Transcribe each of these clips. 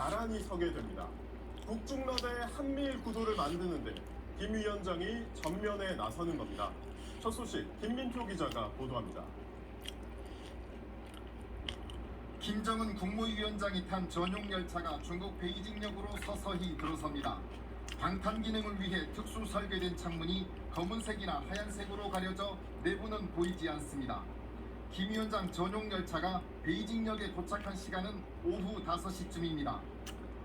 나란히 서게 됩니다. 북중러대 한미일 구도를 만드는데 김 위원장이 전면에 나서는 겁니다. 첫 소식 김민표 기자가 보도합니다. 김정은 국무위원장이 탄 전용 열차가 중국 베이징역으로 서서히 들어섭니다. 방탄 기능을 위해 특수 설계된 창문이 검은색이나 하얀색으로 가려져 내부는 보이지 않습니다. 김 위원장 전용 열차가 베이징역에 도착한 시간은 오후 5시쯤입니다.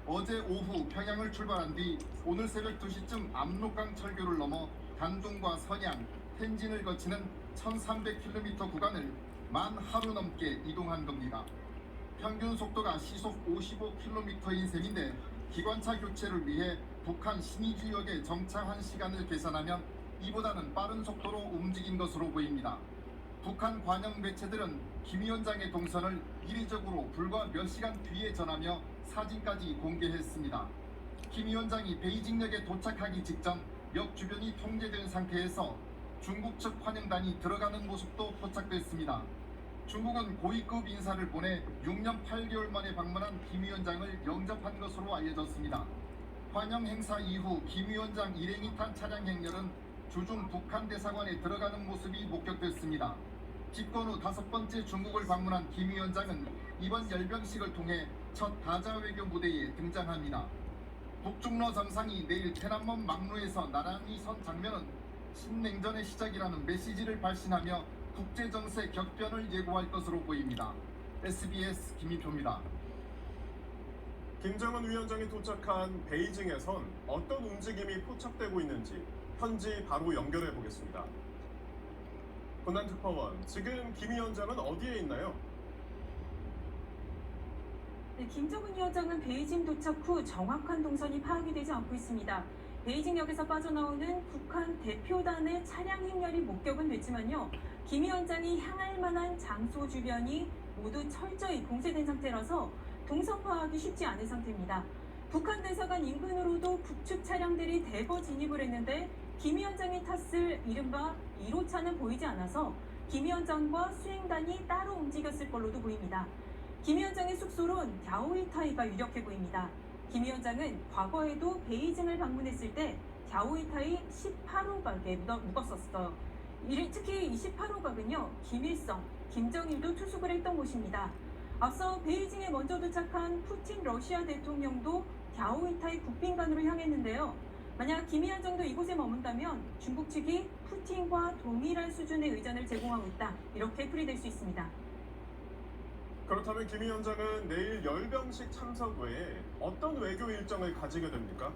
어제 오후 평양을 출발한 뒤 오늘 새벽 2시쯤 압록강 철교를 넘어 단둥과 선양, 텐진을 거치는 1300km 구간을 만 하루 넘게 이동한 겁니다. 평균 속도가 시속 55km인 셈인데 기관차 교체를 위해 북한 신의주역에 정차한 시간을 계산하면 이보다는 빠른 속도로 움직인 것으로 보입니다. 북한 관영 매체들은 김 위원장의 동선을 이례적으로 불과 몇 시간 뒤에 전하며 사진까지 공개했습니다. 김 위원장이 베이징역에 도착하기 직전 역 주변이 통제된 상태에서 중국 측 환영단이 들어가는 모습도 포착됐습니다. 중국은 고위급 인사를 보내 6년 8개월 만에 방문한 김 위원장을 영접한 것으로 알려졌습니다. 환영 행사 이후 김 위원장 일행이 탄 차량 행렬은 주중 북한 대사관에 들어가는 모습이 목격됐습니다. 집권 후 5번째 중국을 방문한 김 위원장은 이번 열병식을 통해 첫 다자 외교 무대에 등장합니다. 북중러 정상이 내일 테난먼 막루에서 나란히 선 장면은 신냉전의 시작이라는 메시지를 발신하며 국제정세 격변을 예고할 것으로 보입니다. SBS 김민표입니다. 김정은 위원장이 도착한 베이징에선 어떤 움직임이 포착되고 있는지 현지 바로 연결해 보겠습니다. 권한특파원, 지금 김 위원장은 어디에 있나요? 네, 김정은 위원장은 베이징 도착 후 정확한 동선이 파악이 되지 않고 있습니다. 베이징역에서 빠져나오는 북한 대표단의 차량 행렬이 목격은 됐지만요. 김 위원장이 향할 만한 장소 주변이 모두 철저히 봉쇄된 상태라서 동선 파악이 쉽지 않은 상태입니다. 북한 대사관 인근으로도 북측 차량들이 대거 진입을 했는데 김 위원장이 탔을 이른바 1호차는 보이지 않아서 김 위원장과 수행단이 따로 움직였을 걸로도 보입니다. 김 위원장의 숙소론 갸오이타이가 유력해 보입니다. 김 위원장은 과거에도 베이징을 방문했을 때 갸오이타이 18호각에 묵었었어요. 특히 이 18호각은요, 김일성, 김정일도 투숙을 했던 곳입니다. 앞서 베이징에 먼저 도착한 푸틴 러시아 대통령도 갸오이타이 국빈관으로 향했는데요. 만약 김 위원장도 이곳에 머문다면 중국 측이 푸틴과 동일한 수준의 의전을 제공하고 있다, 이렇게 풀이될 수 있습니다. 그렇다면 김 위원장은 내일 열병식 참석 외에 어떤 외교 일정을 가지게 됩니까?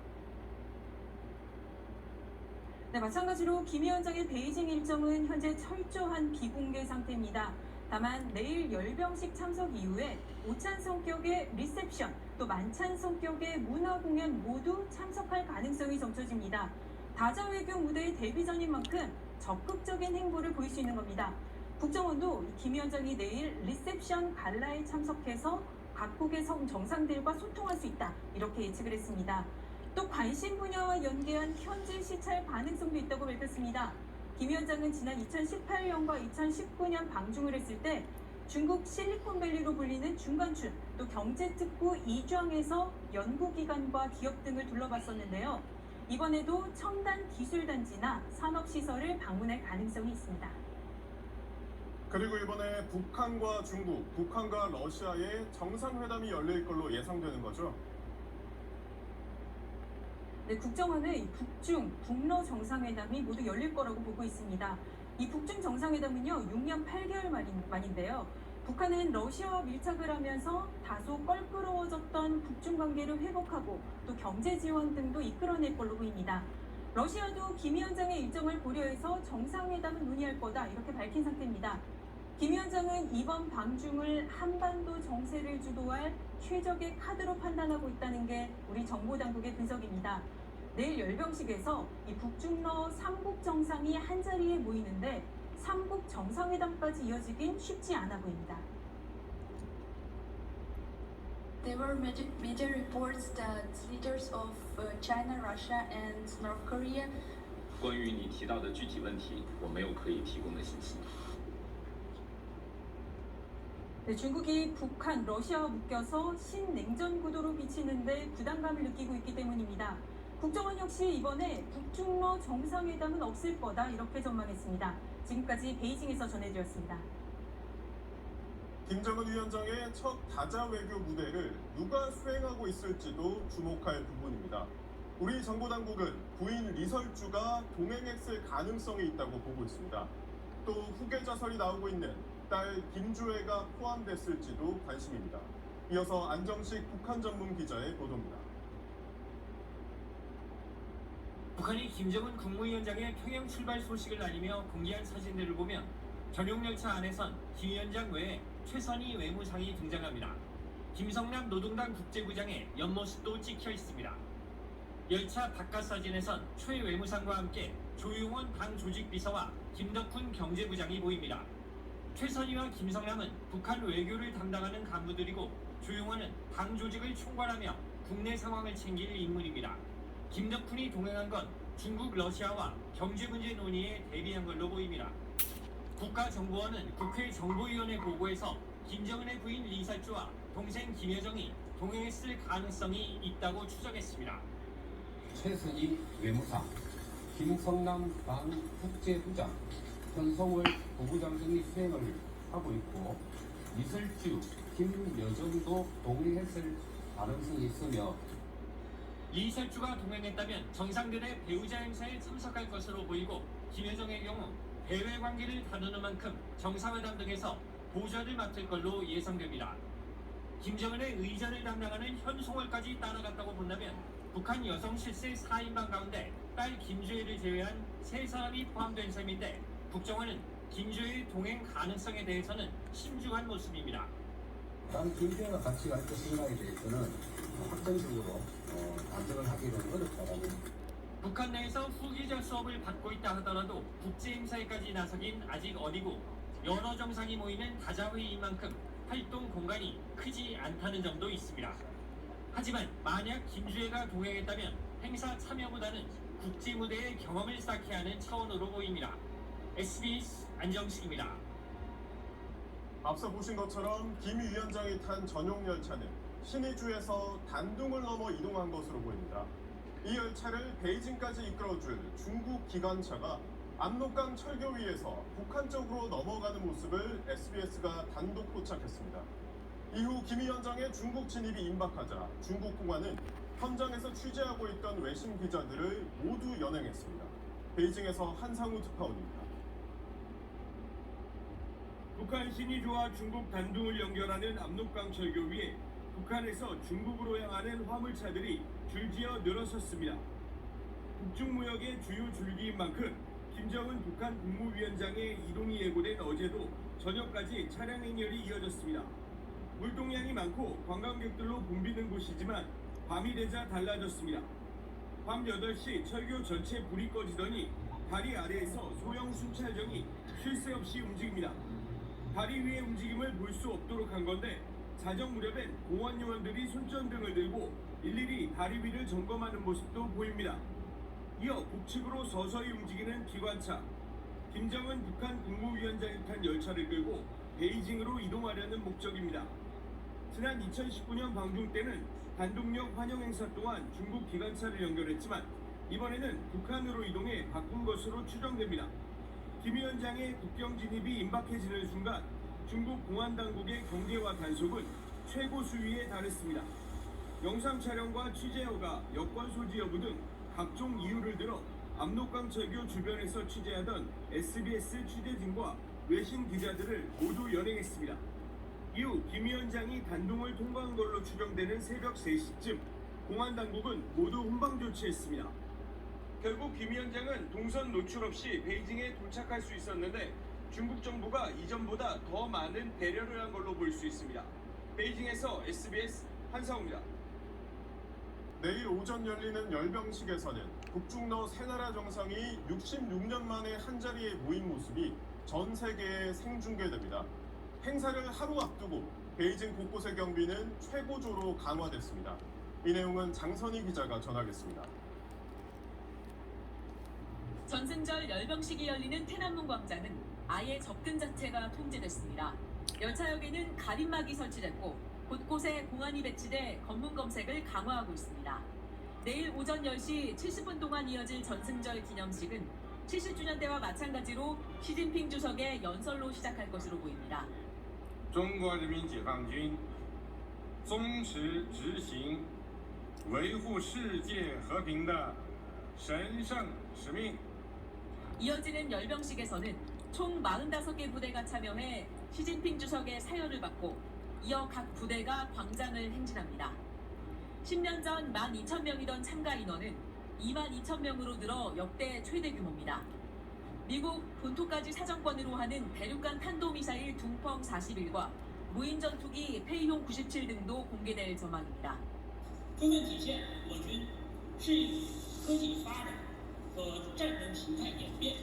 네, 마찬가지로 김 위원장의 베이징 일정은 현재 철저한 비공개 상태입니다. 다만 내일 열병식 참석 이후에 오찬 성격의 리셉션, 또 만찬 성격의 문화 공연 모두 참석할 가능성이 점쳐집니다. 다자 외교 무대의 데뷔전인 만큼 적극적인 행보를 보일 수 있는 겁니다. 국정원도 김 위원장이 내일 리셉션 갈라에 참석해서 각국의 정상들과 소통할 수 있다, 이렇게 예측을 했습니다. 또 관심 분야와 연계한 현지 시찰 가능성도 있다고 밝혔습니다. 김 위원장은 지난 2018년과 2019년 방중을 했을 때 중국 실리콘밸리로 불리는 중관춘, 또 경제특구 이庄에서 연구기관과 기업 등을 둘러봤었는데요. 이번에도 첨단 기술단지나 산업시설을 방문할 가능성이 있습니다. 그리고 이번에 북한과 중국, 북한과 러시아의 정상회담이 열릴 걸로 예상되는 거죠? 네, 국정원은 북중, 북러 정상회담이 모두 열릴 거라고 보고 있습니다. 이 북중 정상회담은요, 6년 8개월 만인데요. 북한은 러시아와 밀착을 하면서 다소 껄끄러워졌던 북중 관계를 회복하고 또 경제 지원 등도 이끌어낼 걸로 보입니다. 러시아도 김 위원장의 일정을 고려해서 정상회담을 논의할 거다, 이렇게 밝힌 상태입니다. 김 위원장은 이번 방중을 한반도 정세를 주도할 최적의 카드로 판단하고 있다는 게 우리 정보당국의 분석입니다. 내일 열병식에서 이 북중러 3국 정상이 한자리에 모이는데 3국 정상회담까지 이어지긴 쉽지 않아 보입니다. There were major reports that leaders of China, Russia, and North Korea 关于你提到的具体问题，我没有可以提供的信息。 네, 중국이 북한, 러시아와 묶여서 신냉전 구도로 비치는데 부담감을 느끼고 있기 때문입니다. 국정원 역시 이번에 북중러 정상회담은 없을 거다 이렇게 전망했습니다. 지금까지 베이징에서 전해드렸습니다. 김정은 위원장의 첫 다자 외교 무대를 누가 수행하고 있을지도 주목할 부분입니다. 우리 정부 당국은 부인 리설주가 동행했을 가능성이 있다고 보고 있습니다. 또 후계 자설이 나오고 있는 딸 김주애가 포함됐을지도 관심입니다. 이어서 안정식 북한 전문 기자의 보도입니다. 북한이 김정은 국무위원장의 평양 출발 소식을 알리며 공개한 사진들을 보면 전용 열차 안에선 김 위원장 외에 최선희 외무상이 등장합니다. 김성남 노동당 국제부장의 옆모습도 찍혀 있습니다. 열차 바깥 사진에선 최 외무상과 함께 조용원 당 조직비서와 김덕훈 경제부장이 보입니다. 최선희와 김성남은 북한 외교를 담당하는 간부들이고 조용원은 당 조직을 총괄하며 국내 상황을 챙길 인물입니다. 김덕훈이 동행한 건 중국, 러시아와 경제 문제 논의에 대비한 걸로 보입니다. 국가정보원은 국회 정보위원회 보고에서 김정은의 부인 리설주와 동생 김여정이 동행했을 가능성이 있다고 추정했습니다. 최선희 외무상, 김성남 당 국제부장, 현성월 부부장 등이 수행을 하고 있고 리설주, 김여정도 동행했을 가능성이 있으며 리설주가 동행했다면 정상들의 배우자 행사에 참석할 것으로 보이고 김여정의 경우 대외 관계를 다루는 만큼 정상회담 등에서 보좌를 맡을 걸로 예상됩니다. 김정은의 의전을 담당하는 현송월까지 따라갔다고 본다면 북한 여성 실세 4인방 가운데 딸 김주애를 제외한 3사람이 포함된 셈인데 국정원은 김주애의 동행 가능성에 대해서는 신중한 모습입니다. 난 김주애가 같이 갈 것인가에 대해서는 확정적으로 단정을 하기는 어렵다라는. 북한 내에서 후기자 수업을 받고 있다 하더라도 국제 행사에까지 나서긴 아직 어리고 여러 정상이 모이는 다자회의인 만큼 활동 공간이 크지 않다는 점도 있습니다. 하지만 만약 김주애가 동행했다면 행사 참여보다는 국제 무대의 경험을 쌓게 하는 차원으로 보입니다. SBS 안정식입니다. 앞서 보신 것처럼 김 위원장이 탄 전용 열차는 신의주에서 단둥을 넘어 이동한 것으로 보입니다. 이 열차를 베이징까지 이끌어줄 중국 기관차가 압록강 철교 위에서 북한 쪽으로 넘어가는 모습을 SBS가 단독 포착했습니다. 이후 김 위원장의 중국 진입이 임박하자 중국 공안은 현장에서 취재하고 있던 외신 기자들을 모두 연행했습니다. 베이징에서 한상우 특파원입니다. 북한 신의주와 중국 단둥을 연결하는 압록강 철교 위에 북한에서 중국으로 향하는 화물차들이 줄지어 늘어섰습니다. 북중무역의 주요 줄기인 만큼 김정은 북한 국무위원장의 이동이 예고된 어제도 저녁까지 차량 행렬이 이어졌습니다. 물동량이 많고 관광객들로 붐비는 곳이지만 밤이 되자 달라졌습니다. 밤 8시 철교 전체 불이 꺼지더니 다리 아래에서 소형 순찰정이 쉴 새 없이 움직입니다. 다리 위의 움직임을 볼 수 없도록 한 건데 자정 무렵엔 공원 요원들이 손전등을 들고 일일이 다리 위를 점검하는 모습도 보입니다. 이어 북측으로 서서히 움직이는 기관차. 김정은 북한 국무위원장이 탄 열차를 끌고 베이징으로 이동하려는 목적입니다. 지난 2019년 방중 때는 단둥역 환영 행사 동안 중국 기관차를 연결했지만 이번에는 북한으로 이동해 바꾼 것으로 추정됩니다. 김 위원장의 국경 진입이 임박해지는 순간 중국 공안 당국의 경계와 단속은 최고 수위에 달했습니다. 영상 촬영과 취재 허가, 여권 소지 여부 등 각종 이유를 들어 압록강 철교 주변에서 취재하던 SBS 취재진과 외신 기자들을 모두 연행했습니다. 이후 김 위원장이 단둥을 통과한 걸로 추정되는 새벽 3시쯤 공안 당국은 모두 훈방 조치했습니다. 결국 김 위원장은 동선 노출 없이 베이징에 도착할 수 있었는데 중국 정부가 이전보다 더 많은 배려를 한 걸로 볼 수 있습니다. 베이징에서 SBS 한상우입니다. 내일 오전 열리는 열병식에서는 북중러 세 나라 정상이 66년 만에 한자리에 모인 모습이 전 세계에 생중계됩니다. 행사를 하루 앞두고 베이징 곳곳의 경비는 최고조로 강화됐습니다. 이 내용은 장선희 기자가 전하겠습니다. 전승절 열병식이 열리는天安문 광장은 아예 접근 자체가 통제됐습니다. 열차역에는 가림막이 설치됐고 곳곳에 공안이 배치돼 검문 검색을 강화하고 있습니다. 내일 오전 10시 70분 동안 이어질 전승절 기념식은 70주년 때와 마찬가지로 시진핑 주석의 연설로 시작할 것으로 보입니다. 中国人民解放军忠实执行维护世界和平的神圣使命。 이어지는 열병식에서는 총 45개 부대가 참여해 시진핑 주석의 사열을 받고 이어 각 부대가 광장을 행진합니다. 10년 전 12,000명이던 참가 인원은 22,000명으로 늘어 역대 최대 규모입니다. 미국 본토까지 사정권으로 하는 대륙간 탄도미사일 둥펑 41과 무인 전투기 페이용 97 등도 공개될 전망입니다. 充分体现我军适应科技发展和战争形态演变。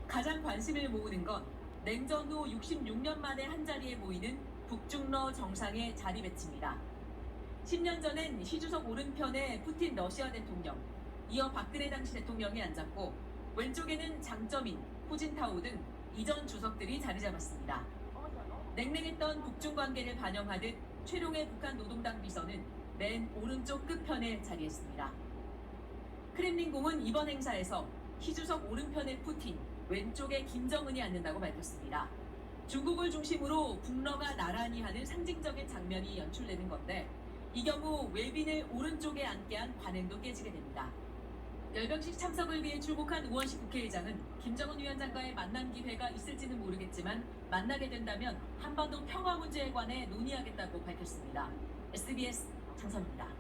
가장 관심을 모으는 건 냉전 후 66년 만에 한자리에 모이는 북중러 정상의 자리 배치입니다. 10년 전엔 시 주석 오른편에 푸틴 러시아 대통령, 이어 박근혜 당시 대통령이 앉았고 왼쪽에는 장쩌민, 후진타오 등 이전 주석들이 자리 잡았습니다. 냉랭했던 북중 관계를 반영하듯 최룡해 북한 노동당 비서는 맨 오른쪽 끝편에 자리했습니다. 크렘린궁은 이번 행사에서 시 주석 오른편에 푸틴, 왼쪽에 김정은이 앉는다고 밝혔습니다. 중국을 중심으로 북러가 나란히 하는 상징적인 장면이 연출되는 건데 이 경우 외빈을 오른쪽에 앉게 한 관행도 깨지게 됩니다. 열병식 참석을 위해 출국한 우원식 국회의장은 김정은 위원장과의 만남 기회가 있을지는 모르겠지만 만나게 된다면 한반도 평화 문제에 관해 논의하겠다고 밝혔습니다. SBS 장선입니다.